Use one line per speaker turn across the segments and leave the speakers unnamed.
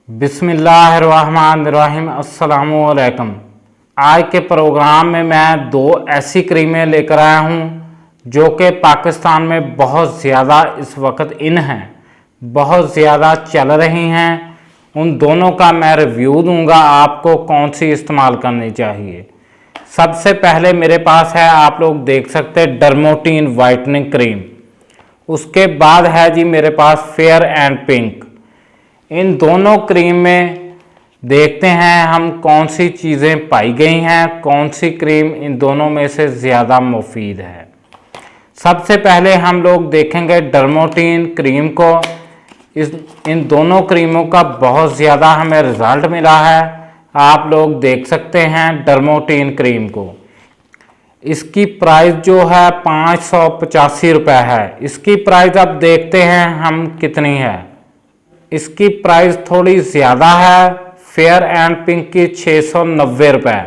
बिस्मिल्लाहिर्रहमानिर्रहीम। अस्सलामुअलैकुम। आज के प्रोग्राम में मैं दो ऐसी क्रीमें लेकर आया हूँ जो कि पाकिस्तान में बहुत ज़्यादा इस वक्त इन हैं, बहुत ज़्यादा चल रही हैं। उन दोनों का मैं रिव्यू दूंगा आपको कौन सी इस्तेमाल करनी चाहिए। सबसे पहले मेरे पास है, आप लोग देख सकते हैं, डर्मोटीन वाइटनिंग क्रीम। उसके बाद है जी मेरे पास फेयर एंड पिंक। इन दोनों क्रीम में देखते हैं हम कौन सी चीज़ें पाई गई हैं, कौन सी क्रीम इन दोनों में से ज़्यादा मुफीद है। सबसे पहले हम लोग देखेंगे डर्मोटीन क्रीम को। इन दोनों क्रीमों का बहुत ज़्यादा हमें रिज़ल्ट मिला है। आप लोग देख सकते हैं डर्मोटीन क्रीम को। इसकी प्राइस जो है 585 रुपये है। इसकी प्राइस अब देखते हैं हम कितनी है। इसकी प्राइस थोड़ी ज़्यादा है। फेयर एंड पिंक की 690 रुपये।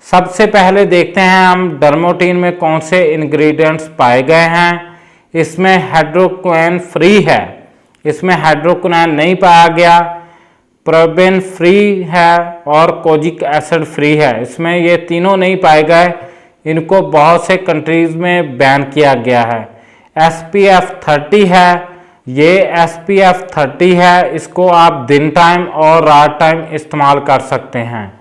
सबसे पहले देखते हैं हम डर्मोटीन में कौन से इंग्रेडिएंट्स पाए गए हैं। इसमें हाइड्रोक्विनोन फ्री है, इसमें हाइड्रोक्विनोन नहीं पाया गया। पैराबेन फ्री है और कोजिक एसिड फ्री है। इसमें ये तीनों नहीं पाए गए। इनको बहुत से कंट्रीज़ में बैन किया गया है। SPF 30 है, ये SPF 30 है। इसको आप दिन टाइम और रात टाइम इस्तेमाल कर सकते हैं।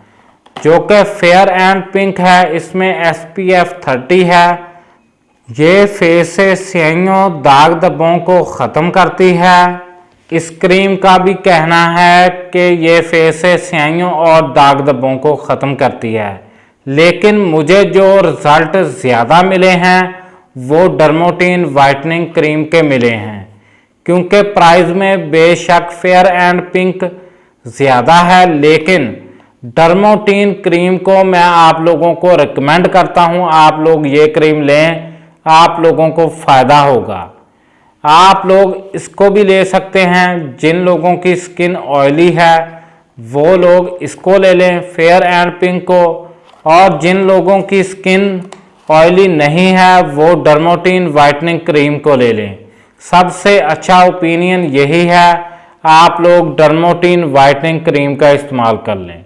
जो कि फेयर एंड पिंक है, इसमें SPF 30 है। ये फेस से स्याहियों, दाग धब्बों को ख़त्म करती है। इस क्रीम का भी कहना है कि ये फेस से स्याहियों और दाग धब्बों को ख़त्म करती है। लेकिन मुझे जो रिज़ल्ट ज़्यादा मिले हैं वो डर्मोटीन वाइटनिंग क्रीम के मिले हैं, क्योंकि प्राइस में बेशक फेयर एंड पिंक ज़्यादा है, लेकिन डर्मोटीन क्रीम को मैं आप लोगों को रिकमेंड करता हूं। आप लोग ये क्रीम लें, आप लोगों को फ़ायदा होगा। आप लोग इसको भी ले सकते हैं। जिन लोगों की स्किन ऑयली है वो लोग इसको ले लें, फेयर एंड पिंक को। और जिन लोगों की स्किन ऑयली नहीं है वो डर्मोटीन वाइटनिंग क्रीम को ले लें। सबसे अच्छा ओपिनियन यही है, आप लोग डर्मोटीन वाइटनिंग क्रीम का इस्तेमाल कर लें।